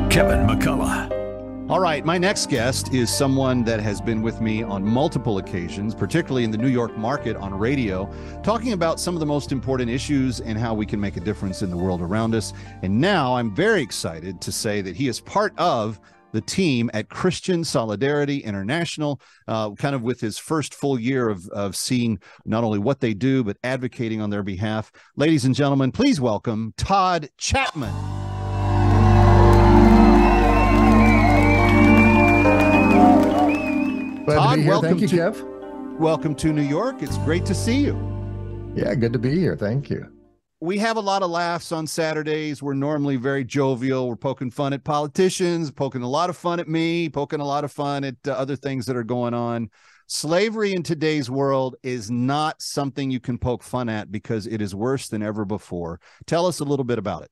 Kevin McCullough. All right, my next guest is someone that has been with me on multiple occasions, particularly in the New York market on radio, talking about some of the most important issues and how we can make a difference in the world around us. And now I'm very excited to say that he is part of the team at Christian Solidarity International, kind of with his first full year of seeing not only what they do, but advocating on their behalf. Ladies and gentlemen, please welcome Todd Chatman. Todd, welcome. Thank you, Jeff. Welcome to New York. It's great to see you. Yeah, good to be here. Thank you. We have a lot of laughs on Saturdays. We're normally very jovial. We're poking fun at politicians, poking a lot of fun at me, poking a lot of fun at other things that are going on. Slavery in today's world is not something you can poke fun at because it is worse than ever before. Tell us a little bit about it.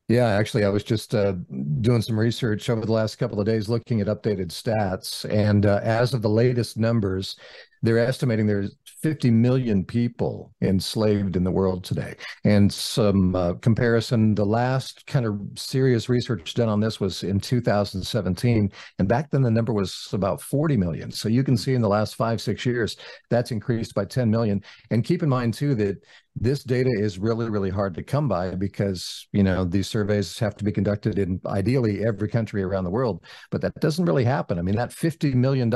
Yeah, actually, I was just doing some research over the last couple of days looking at updated stats. And as of the latest numbers, they're estimating there's 50 million people enslaved in the world today. And some comparison, the last kind of serious research done on this was in 2017. And back then the number was about 40 million. So you can see in the last 5-6 years, that's increased by 10 million. And keep in mind too, that this data is really, really hard to come by because, you know, these surveys have to be conducted in ideally every country around the world, but that doesn't really happen. I mean, that 50 million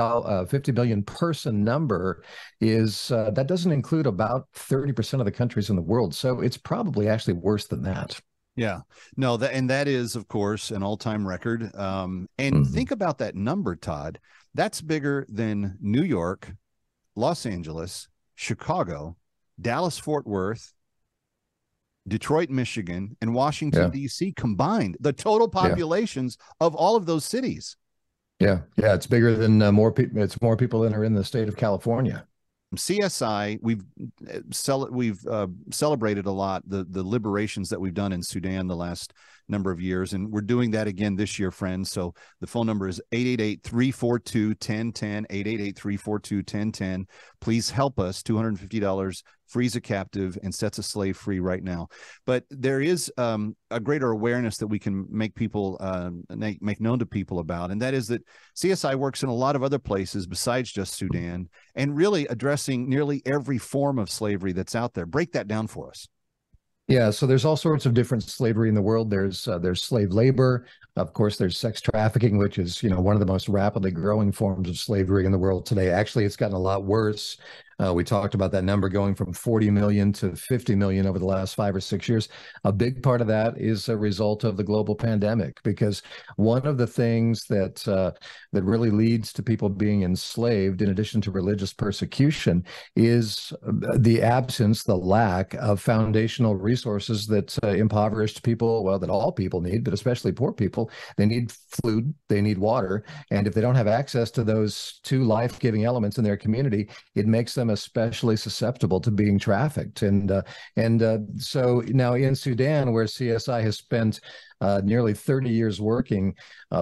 person number is, that doesn't include about 30% of the countries in the world. So it's probably actually worse than that. Yeah, no, that is, of course, an all-time record. Think about that number, Todd. That's bigger than New York, Los Angeles, Chicago, Dallas-Fort Worth, Detroit, Michigan, and Washington, D.C. combined, the total populations of all of those cities. Yeah, it's bigger than more people. It's more people than are in the state of California. CSI, we've celebrated a lot the liberations that we've done in Sudan the last number of years, and we're doing that again this year, friends. So the phone number is 888-342-1010, 888-342-1010. Please help us. $250 frees a captive and sets a slave free right now. But there is a greater awareness that we can make people make known to people about, and that is that CSI works in a lot of other places besides just Sudan and really addressing nearly every form of slavery that's out there. Break that down for us. Yeah, so there's all sorts of different slavery in the world. There's slave labor. Of course, there's sex trafficking, which is, you know, one of the most rapidly growing forms of slavery in the world today. Actually, it's gotten a lot worse. We talked about that number going from 40 million to 50 million over the last 5 or 6 years. A big part of that is a result of the global pandemic, because one of the things that that really leads to people being enslaved, in addition to religious persecution, is the absence, the lack of foundational resources that impoverished people, well, that all people need, but especially poor people. They need food, they need water, and if they don't have access to those two life-giving elements in their community, it makes them especially susceptible to being trafficked. And so now in Sudan, where CSI has spent nearly 30 years working,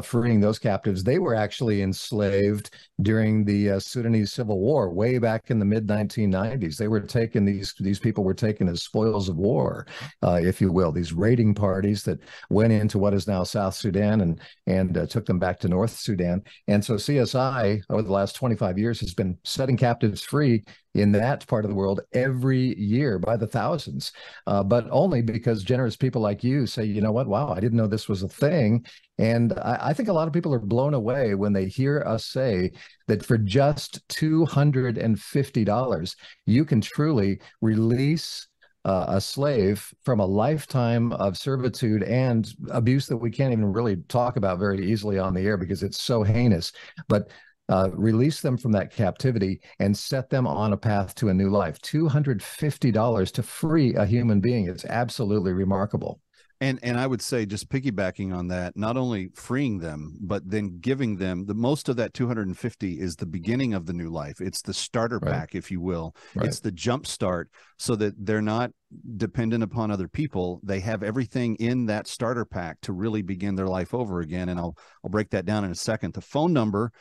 freeing those captives, they were actually enslaved during the Sudanese Civil War, way back in the mid-1990s. They were taken, these people were taken as spoils of war, if you will, these raiding parties that went into what is now South Sudan and took them back to North Sudan. And so CSI, over the last 25 years, has been setting captives free in that part of the world every year by the thousands, but only because generous people like you say, you know what, wow, I didn't know this was a thing. And I think a lot of people are blown away when they hear us say that for just $250, you can truly release a slave from a lifetime of servitude and abuse that we can't even really talk about very easily on the air because it's so heinous. But release them from that captivity and set them on a path to a new life. $250 to free a human being. It's absolutely remarkable. And I would say, just piggybacking on that, not only freeing them, but then giving them the most of that 250 is the beginning of the new life. It's the starter pack, if you will. It's the jump start, so that they're not dependent upon other people. They have everything in that starter pack to really begin their life over again. And I'll break that down in a second. The phone number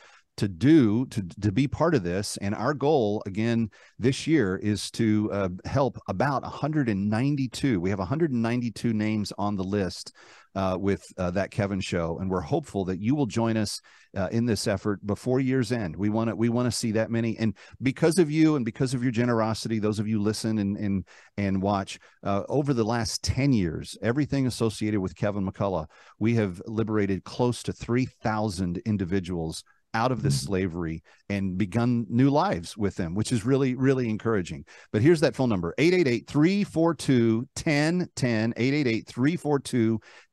to be part of this. And our goal again this year is to help about 192. We have 192 names on the list with That Kevin Show, and we're hopeful that you will join us in this effort before year's end. We want to see that many, and because of you and because of your generosity, those of you listen and watch, over the last 10 years, everything associated with Kevin McCullough, we have liberated close to 3,000 individuals out of this slavery and begun new lives with them, which is really, really encouraging. But here's that phone number, 888-342-1010,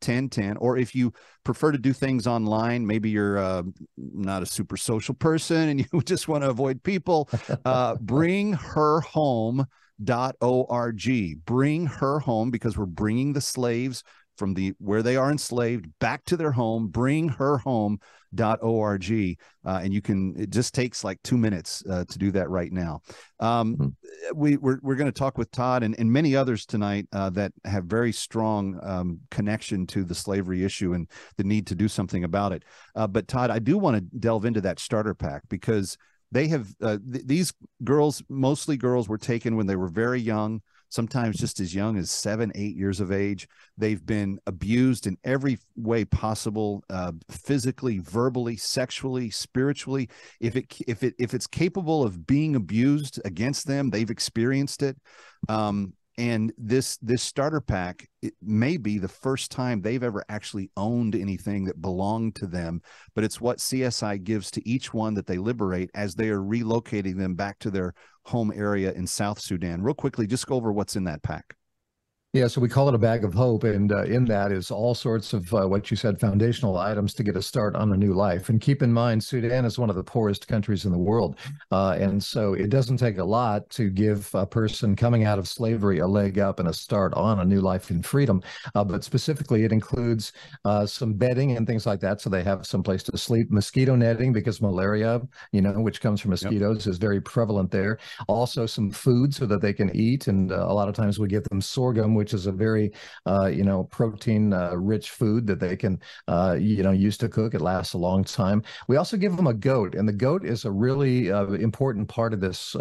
888-342-1010. Or if you prefer to do things online, maybe you're not a super social person and you just want to avoid people, bringherhome.org. Bring Her Home, because we're bringing the slaves from where they are enslaved back to their home. Bringherhome.org. And it just takes like 2 minutes to do that right now. We're going to talk with Todd and many others tonight that have very strong connection to the slavery issue and the need to do something about it. But Todd, I do want to delve into that starter pack, because they have these girls, mostly girls, were taken when they were very young, sometimes just as young as 7, 8 years of age. They've been abused in every way possible, physically, verbally, sexually, spiritually. If it's capable of being abused against them, they've experienced it. And this starter pack, it may be the first time they've ever actually owned anything that belonged to them, but it's what CSI gives to each one that they liberate as they are relocating them back to their home area in South Sudan. Real quickly, just go over what's in that pack. Yeah, so we call it a bag of hope, and in that is all sorts of what you said, foundational items to get a start on a new life. And keep in mind, Sudan is one of the poorest countries in the world, and so it doesn't take a lot to give a person coming out of slavery a leg up and a start on a new life in freedom. But specifically, it includes some bedding and things like that, so they have some place to sleep. Mosquito netting, because malaria, which comes from mosquitoes, is very prevalent there. Also, some food so that they can eat, and a lot of times we give them sorghum, which is a very, protein rich food that they can, use to cook. It lasts a long time. We also give them a goat, and the goat is a really important part of this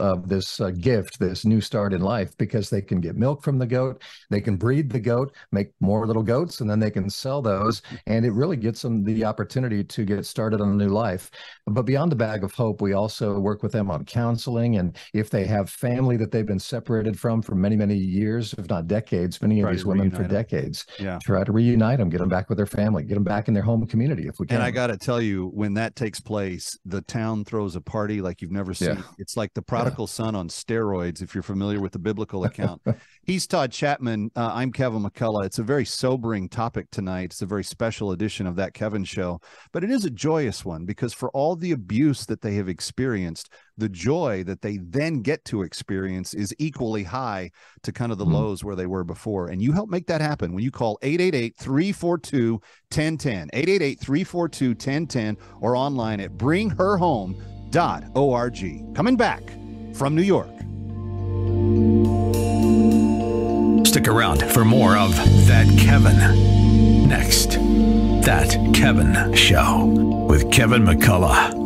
gift, this new start in life, because they can get milk from the goat, they can breed the goat, make more little goats, and then they can sell those, and it really gets them the opportunity to get started on a new life. But beyond the bag of hope, we also work with them on counseling, and if they have family that they've been separated from for many, many years, if not decades, many of these women for decades, try to reunite them, get them back with their family, get them back in their home community if we can. And I got to tell you, when that takes place, the town throws a party like you've never seen. It's like the prodigal son on steroids, if you're familiar with the biblical account. He's Todd Chatman. I'm Kevin McCullough. It's a very sobering topic tonight. It's a very special edition of That Kevin Show, but it is a joyous one, because for all the abuse that they have experienced, the joy that they then get to experience is equally high to kind of the lows where they were before. And you help make that happen when you call 888-342-1010, 888-342-1010, or online at bringherhome.org. Coming back from New York. Stick around for more of That Kevin. Next, That Kevin Show with Kevin McCullough.